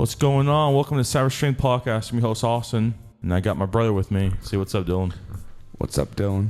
What's going on? Welcome to Savage Strength Podcast. I'm your host, Austin, and I got my brother with me. Say what's up, Dylan. What's up, Dylan?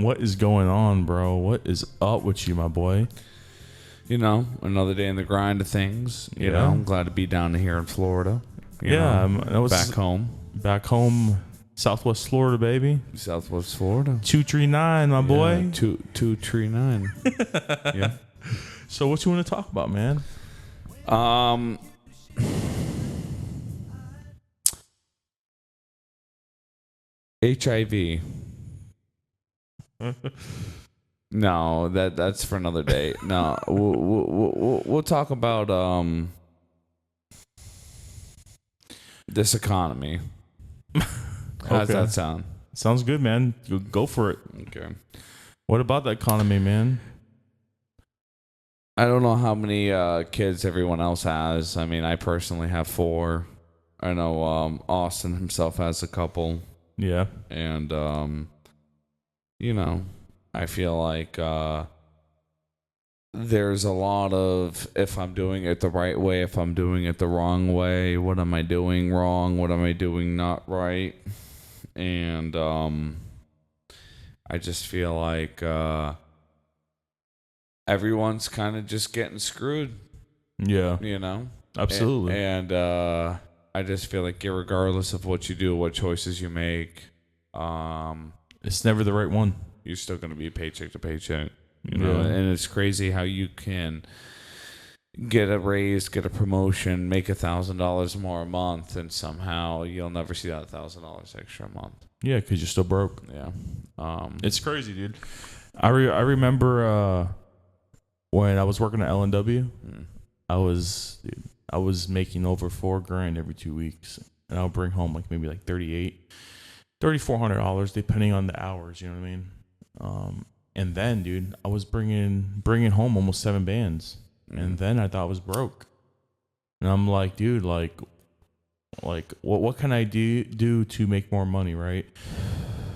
What is going on, bro? What is up with you, my boy? You know, another day in the grind of things. You know, I'm glad to be down here in Florida. I was back home. Back home, Southwest Florida, baby. Southwest Florida. 239, my boy. 239. Yeah. So what you want to talk about, man? HIV. No, that's for another day. No, we'll talk about this economy. How's that sound? Sounds good, man. Go for it. Okay. What about the economy, man? I don't know how many kids everyone else has. I mean, I personally have 4. I know Austin himself has a couple. Yeah. And, you know, I feel like there's a lot of if I'm doing it the right way, if I'm doing it the wrong way, what am I doing wrong? What am I doing not right? And I just feel like everyone's kind of just getting screwed. Yeah. You know? Absolutely. And I just feel like regardless of what you do, what choices you make, it's never the right one. You're still going to be paycheck to paycheck. You know? Yeah. And it's crazy how you can get a raise, get a promotion, make $1,000 more a month, and somehow you'll never see that $1,000 extra a month. Yeah, because you're still broke. Yeah. It's crazy, dude. I remember when I was working at L&W, I was making over $4,000 every 2 weeks, and I'll bring home maybe $3,400 depending on the hours. You know what I mean? And then, dude, I was bringing home almost 7 bands, and then I thought I was broke, and I'm like, dude, like what can I do to make more money, right?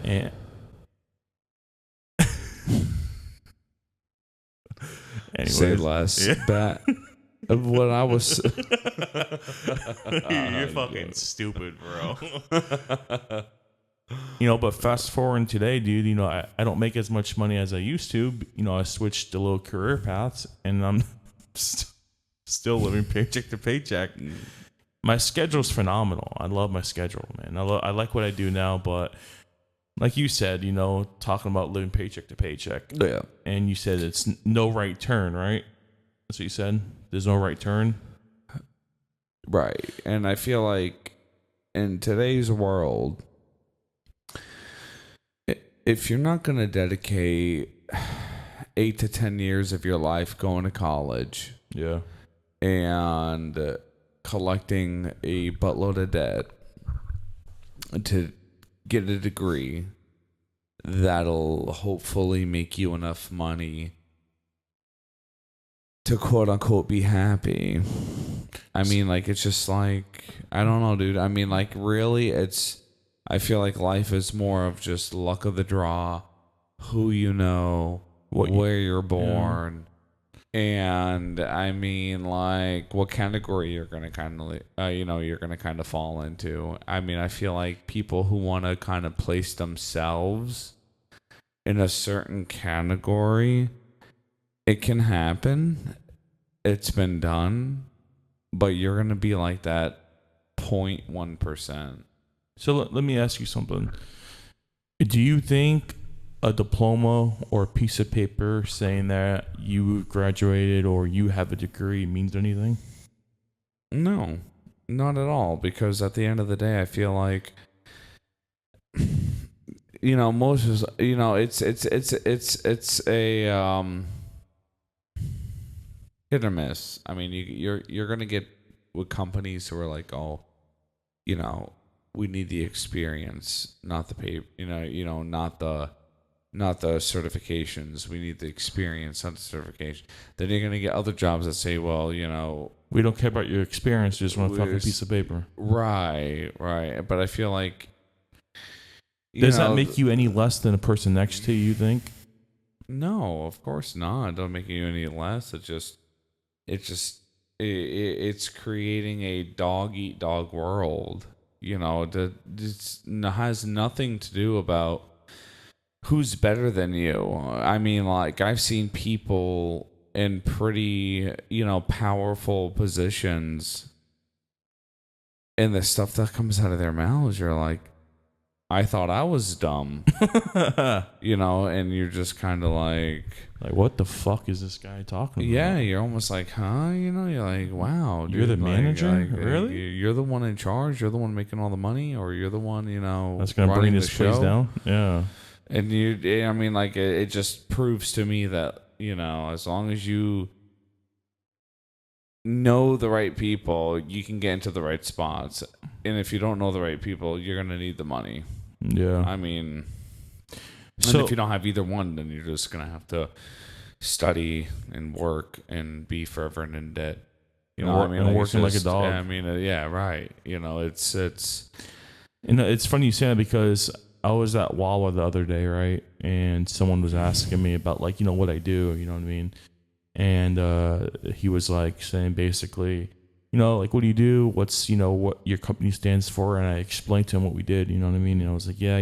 And anyways, say less. Yeah. But what I was, you're fucking stupid, bro. But fast forward today, dude, I don't make as much money as I used to. I switched to little career paths, and I'm still living paycheck to paycheck. My schedule's phenomenal. I love my schedule, man. I like what I do now, but like you said, talking about living paycheck to paycheck. Yeah. And you said it's no right turn, right? That's what you said? There's no right turn? Right. And I feel like in today's world, if you're not going to dedicate 8 to 10 years of your life going to college, yeah, and collecting a buttload of debt to get a degree that'll hopefully make you enough money to quote unquote be happy. I mean, it's just I don't know, dude. I mean, really, I feel like life is more of just luck of the draw, who you know, where you're born, and I mean, what category you're gonna you're gonna kind of fall into. I mean, I feel like people who want to kind of place themselves in a certain category, it can happen. It's been done, but you're gonna be like that 0.1%. So let me ask you something. Do you think a diploma or a piece of paper saying that you graduated or you have a degree means anything? No, not at all. Because at the end of the day, I feel like, most is, it's a hit or miss. I mean, you're gonna get with companies who are like, oh, we need the experience, not the paper. Not the certifications. We need the experience, not the certification. Then you're gonna get other jobs that say, well, we don't care about your experience. We just want a fucking piece of paper. Right. But I feel like, does that make you any less than a person next to you? You think? No, of course not. It don't make you any less. It just it's creating a dog eat dog world. You know, that has nothing to do about who's better than you. I mean, like, I've seen people in pretty, powerful positions, and the stuff that comes out of their mouths, you're like, I thought I was dumb, and you're just kind of like, what the fuck is this guy talking about? yeah, you're almost like, huh? You're like, wow, dude, You're the manager? Really? You're the one in charge. You're the one making all the money, or you're the one, that's gonna bring this place show down. Yeah. And it just proves to me that, as long as you know the right people, you can get into the right spots. And if you don't know the right people, you're going to need the money. Yeah. I mean, and if you don't have either one, then you're just going to have to study and work and be forever in debt. Working like a dog. I mean, yeah, right. It's. It's funny you say that because I was at Wawa the other day, right? And someone was asking me about, like, what I do, you know what I mean? And he was like saying basically, like, what do you do? What's, what your company stands for? And I explained to him what we did, you know what I mean? And I was like, yeah,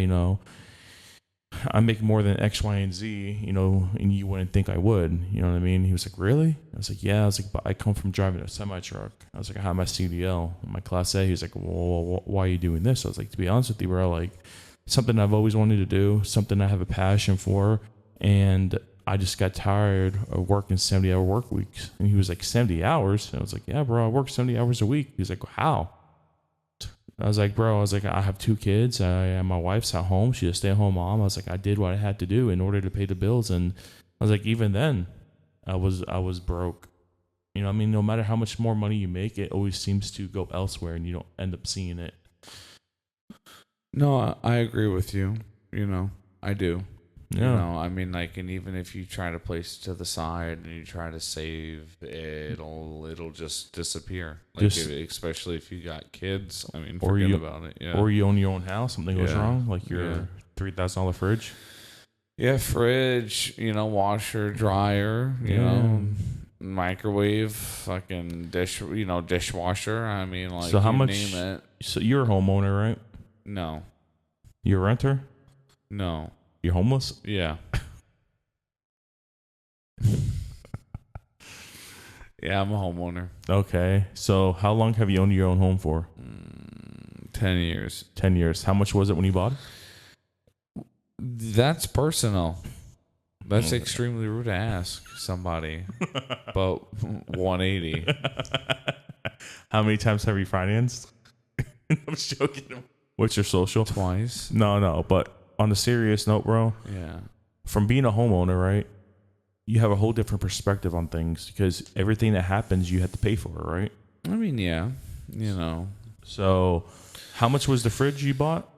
I make more than X, Y, and Z, and you wouldn't think I would, you know what I mean? He was like, really? I was like, yeah. I was like, but I come from driving a semi-truck. I was like, I have my CDL, my Class A. He was like, well, why are you doing this? I was like, to be honest with you, bro, like, something I've always wanted to do, something I have a passion for, and I just got tired of working 70-hour work weeks. And he was like, 70 hours? And I was like, yeah, bro, I work 70 hours a week. He was like, how? I was like, bro, I have 2 kids. My wife's at home. She's a stay-at-home mom. I was like, I did what I had to do in order to pay the bills. And I was like, even then, I was broke. I mean, no matter how much more money you make, it always seems to go elsewhere, and you don't end up seeing it. No, I agree with you. I do. Yeah. I mean, like, and even if you try to place it to the side and you try to save, it'll just disappear. Like, especially if you got kids. I mean, forget about it. Yeah. Or you own your own house, something goes wrong, like your $3,000 fridge. Yeah, fridge. Washer, dryer. Microwave, fucking dishwasher. I mean, like, so how much? Name it. So you're a homeowner, right? No. You're a renter? No. You're homeless? Yeah. Yeah, I'm a homeowner. Okay. So how long have you owned your own home for? 10 years. 10 years. How much was it when you bought it? That's personal. That's extremely rude to ask somebody. But 180. How many times have you financed? I'm joking. What's your social? Twice. No. But on a serious note, bro. Yeah. From being a homeowner, right? You have a whole different perspective on things because everything that happens, you have to pay for, right? I mean, yeah. So, how much was the fridge you bought?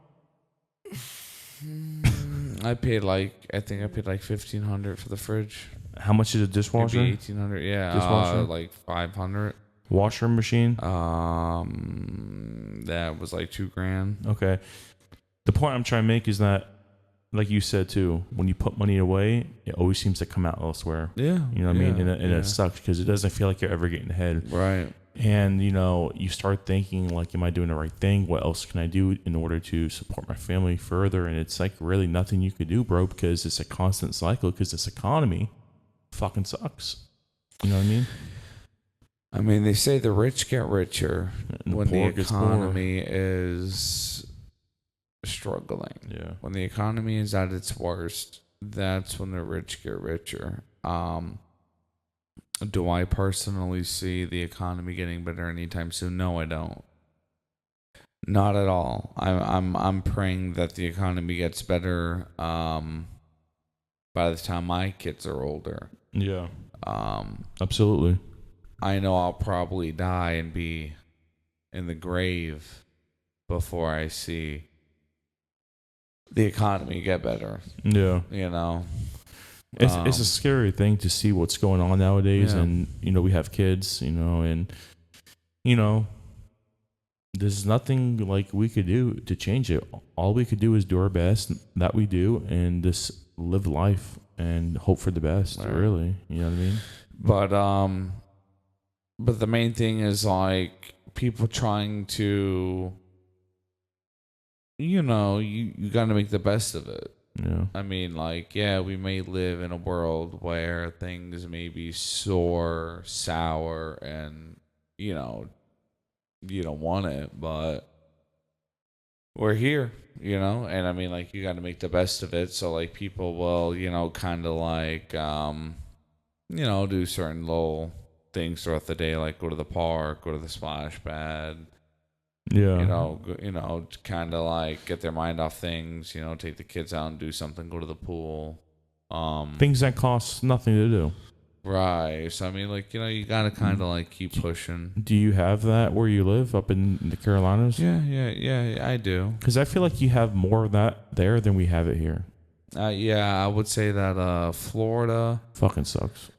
I think I paid like $1,500 for the fridge. How much is a dishwasher? Maybe $1,800. Yeah. Dishwasher? Like $500. Washer machine? That was like $2,000. Okay. The point I'm trying to make is that, like you said too, when you put money away, it always seems to come out elsewhere. Yeah. You know what I mean? And it sucks because it doesn't feel like you're ever getting ahead. Right. And, you start thinking, like, am I doing the right thing? What else can I do in order to support my family further? And it's like really nothing you could do, bro, because it's a constant cycle because this economy fucking sucks. You know what I mean? I mean, they say the rich get richer when the economy poor. is struggling. Yeah. When the economy is at its worst, that's when the rich get richer. Do I personally see the economy getting better anytime soon? No, I don't. Not at all. I'm praying that the economy gets better by the time my kids are older. Yeah. Absolutely. I know I'll probably die and be in the grave before I see the economy get better. Yeah. It's a scary thing to see what's going on nowadays. Yeah. And, we have kids, and, there's nothing like we could do to change it. All we could do is do our best that we do and just live life and hope for the best, right. Really. You know what I mean? But, But the main thing is like people trying to, you got to make the best of it. Yeah. I mean, like, yeah, we may live in a world where things may be sore, sour, and, you don't want it, but we're here, and I mean, like, you got to make the best of it. So, like, people will, kind of like, do certain little things throughout the day, like go to the park, go to the splash pad, Yeah. kind of like get their mind off things, take the kids out and do something, go to the pool. Things that cost nothing to do. Right. So, I mean, like, you got to kind of like keep pushing. Do you have that where you live up in the Carolinas? Yeah, I do. Because I feel like you have more of that there than we have it here. Yeah, I would say that Florida, Fucking sucks.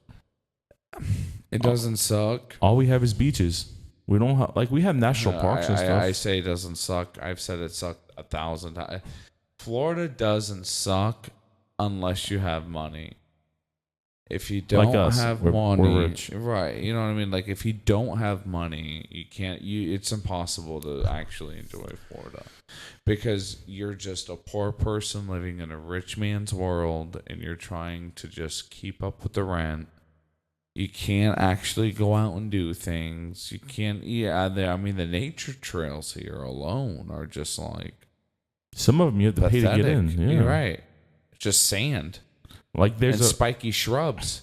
it doesn't suck. All we have is beaches. We don't have, like, we have national parks and stuff. I say it doesn't suck. I've said it sucked 1,000 times. Florida doesn't suck unless you have money. If you don't Like us, have we're money, rich. right? You know what I mean? Like, if you don't have money, you can't. It's impossible to actually enjoy Florida because you're just a poor person living in a rich man's world, and you're trying to just keep up with the rent. You can't actually go out and do things. You can't. Yeah, I mean, the nature trails here alone are just like Some of them you have to pathetic. pay to get in. Yeah. You're right. Just sand Like and spiky shrubs.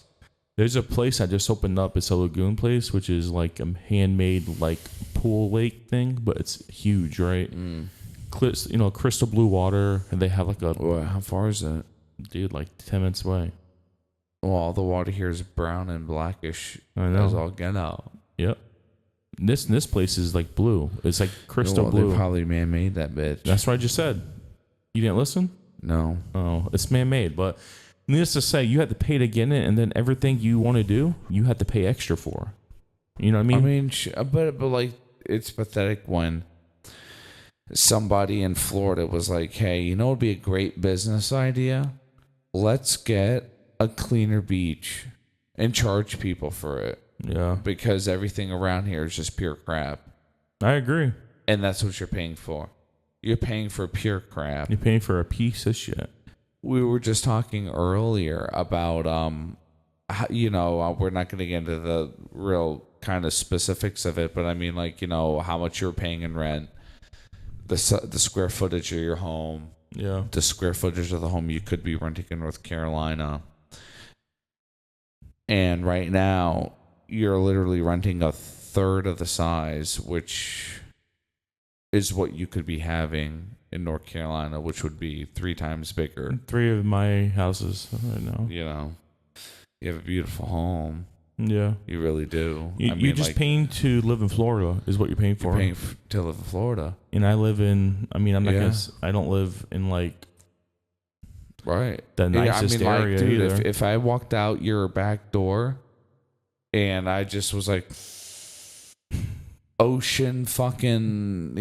there's a place that just opened up. It's a lagoon place, which is like a handmade like pool lake thing, but it's huge, right? Crystal blue water, and they have like a Well, how far is that? dude like 10 minutes away. Well, all the water here is brown and blackish. I know. As all get out. Yep. This place is like blue. It's like crystal Well, blue. they probably man-made that bitch. That's what I just said. You didn't listen? No. Oh, it's man-made, but needless to say, you have to pay to get in it, and then everything you want to do, you have to pay extra for. You know what I mean? But like, it's pathetic when somebody in Florida was like, "Hey, it'd be a great business idea. Let's get a cleaner beach and charge people for it Yeah, because everything around here is just pure crap." I agree. And that's what you're paying for. You're paying for pure crap. You're paying for a piece of shit. We were just talking earlier about we're not going to get into the real kind of specifics of it, but I mean, like, how much you're paying in rent, the square footage of your home, Yeah. the square footage of the home you could be renting in North Carolina. And right now, you're literally renting a third of the size, which is what you could be having in North Carolina, which would be 3 times bigger. 3 of my houses right now. You have a beautiful home. Yeah. You really do. You're just paying to live in Florida is what you're paying for. You're paying to live in Florida. And I live in, I'm not Yeah. I don't live in like Right. the nicest area dude, either. if I walked out your back door and I just was like, ocean fucking,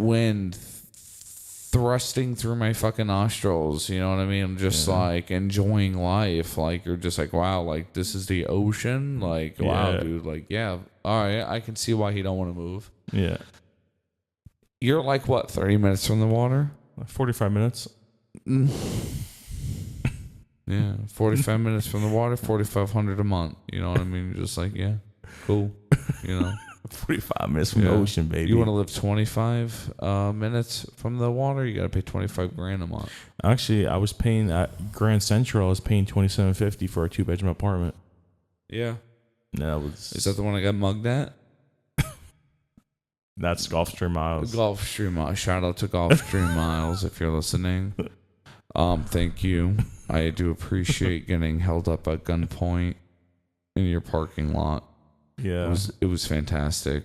wind thrusting through my fucking nostrils, you know what I mean? Just like enjoying life. Like, you're just like, wow, like, this is the ocean. Like, wow, Yeah. dude. Like, yeah, all right, I can see why he don't want to move. Yeah. You're like, what, 30 minutes from the water? 45 minutes. Yeah, 45 minutes from the water, $4,500 a month. You know what I mean? Just like, yeah, cool. 45 minutes from the ocean, baby. You want to live 25 minutes from the water? You got to pay $25,000 a month. Actually, I was paying at Grand Central. I was paying $27.50 for a 2-bedroom apartment. Yeah. Is that the one I got mugged at? That's Gulfstream Miles. Gulfstream Miles. Shout out to Gulfstream Miles if you're listening. Thank you. I do appreciate getting held up at gunpoint in your parking lot. Yeah. It was fantastic.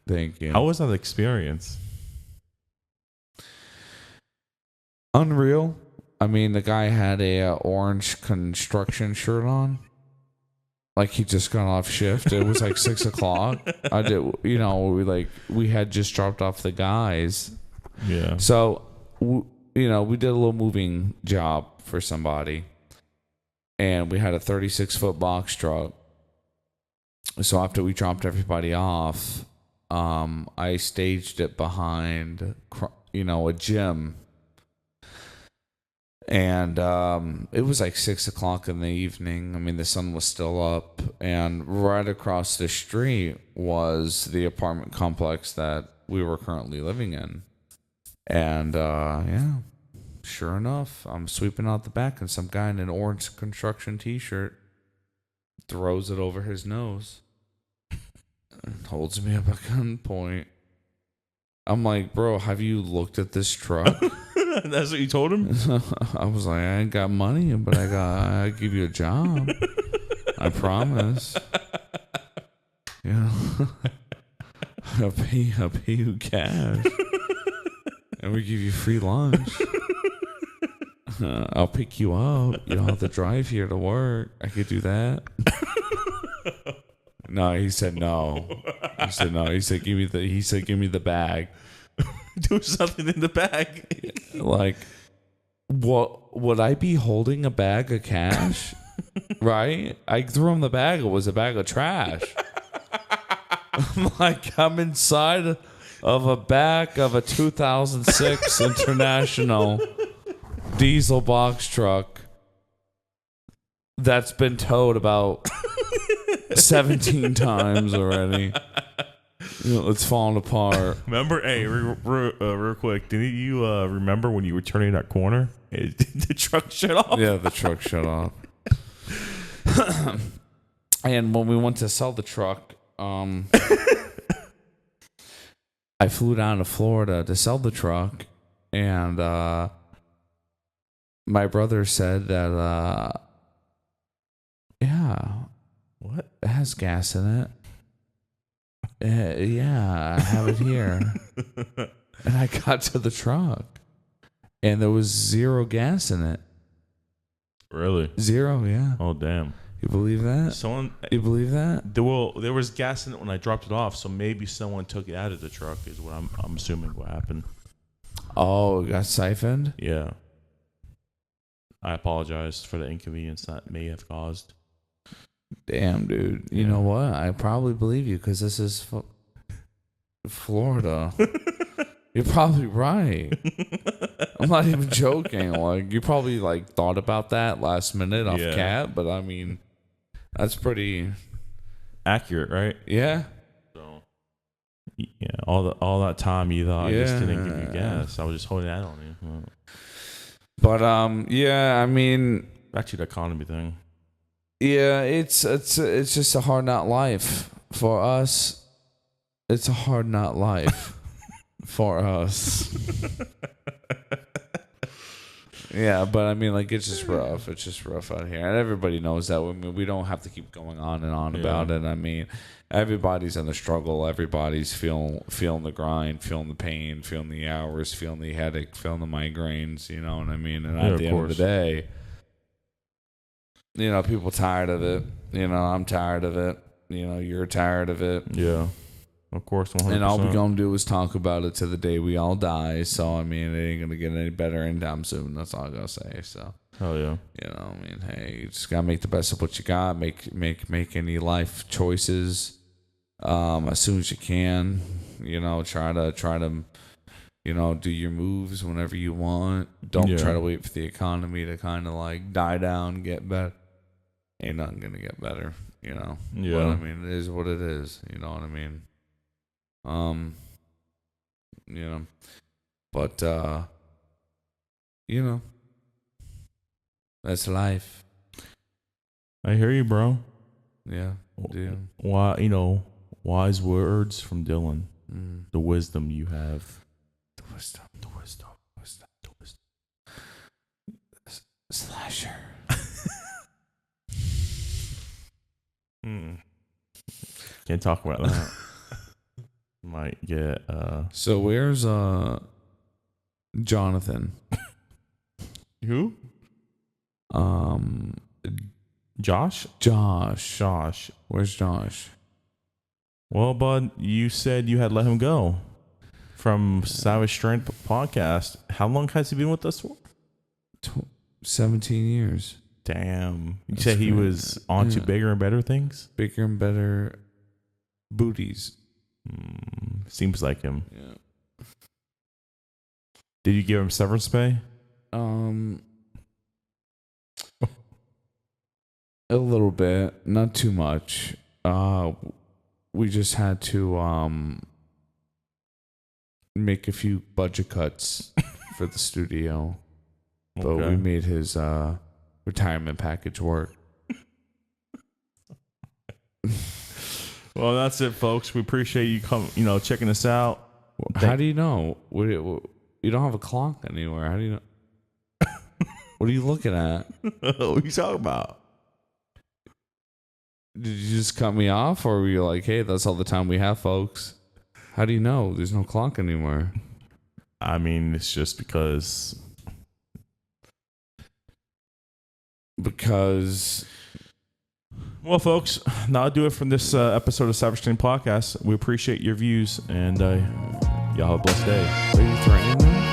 Thank you. How was that experience? Unreal. I mean, the guy had a orange construction shirt on. Like, he just got off shift. It was like 6 o'clock. We had just dropped off the guys. Yeah. So, we did a little moving job for somebody. And we had a 36-foot box truck. So after we dropped everybody off, I staged it behind, a gym. And it was like 6:00 in the evening. I mean, the sun was still up, and right across the street was the apartment complex that we were currently living in. And yeah, sure enough, I'm sweeping out the back, and some guy in an orange construction T-shirt throws it over his nose and holds me up at gunpoint. I'm like, bro, have you looked at this truck? That's what you told him? I was like, I ain't got money, but I give you a job. I promise. Yeah. I'll pay you cash. And we give you free lunch. I'll pick you up. You don't have to drive here to work. I could do that. No, he said no. He said no. He said give me the bag. Do something in the bag. Like, what would I be holding a bag of cash? Right? I threw him the bag. It was a bag of trash. I'm like, I'm inside of a back of a 2006 International diesel box truck that's been towed about 17 times already. It's falling apart. Remember, hey, real quick, didn't you remember when you were turning that corner? The truck shut off? Yeah, the truck shut off. And when we went to sell the truck, I flew down to Florida to sell the truck, and my brother said that, yeah, What? it has gas in it. Yeah, I have it here. And I got to the truck, and there was 0 gas in it. Really? 0, yeah. Oh, damn. You believe that? You believe that? There was gas in it when I dropped it off, so maybe someone took it out of the truck is what I'm assuming what happened. Oh, it got siphoned? Yeah. I apologize for the inconvenience that may have caused. Damn, dude. You know what? I probably believe you because this is Florida. You're probably right. I'm not even joking. Like, you probably thought about that last minute off cat, but I mean, that's pretty accurate, right? Yeah. So, yeah, all that time you thought I just didn't give you gas. I was just holding that on you. But yeah, I mean, back to the economy thing. Yeah, it's just a hard not life for us. It's a hard not life for us. Yeah, but I mean, it's just rough. It's just rough out here, and everybody knows that. I mean, we don't have to keep going on and on about it. I mean, everybody's in the struggle. Everybody's feeling the grind, feeling the pain, feeling the hours, feeling the headache, feeling the migraines. You know what I mean? And at the end of the day, people tired of it. I'm tired of it. You're tired of it. Yeah. Of course, 100%. And all we're going to do is talk about it to the day we all die. So, I mean, it ain't going to get any better anytime soon. That's all I got to say. So, hell yeah. I mean, hey, you just got to make the best of what you got. Make any life choices as soon as you can. Try to do your moves whenever you want. Don't try to wait for the economy to kind of die down, get better. Ain't nothing going to get better, Yeah. But, I mean, it is what it is. You know what I mean? But that's life. I hear you, bro. Yeah, dude. Wise words from Dylan. The wisdom you have. The wisdom. Slasher. Can't talk about that. Might get So where's Jonathan? Who? Josh? Josh. Where's Josh? Well, bud, you said you had let him go from Savage Strength podcast. How long has he been with us for? 17 years. Damn. You That's said he crazy. was on to Yeah. bigger and better things? Bigger and better booties. Seems like him. Yeah. Did you give him severance pay? A little bit, not too much. We just had to make a few budget cuts for the studio, but we made his retirement package work. Well, that's it, folks. We appreciate you checking us out. How do you know? You don't have a clock anywhere. How do you know? What are you looking at? What are you talking about? Did you just cut me off, or were you like, hey, that's all the time we have, folks? How do you know? There's no clock anymore. I mean, it's just because. Well, folks, that'll do it from this episode of Savage Stream Podcast. We appreciate your views, and y'all have a blessed day. Are you threatening them?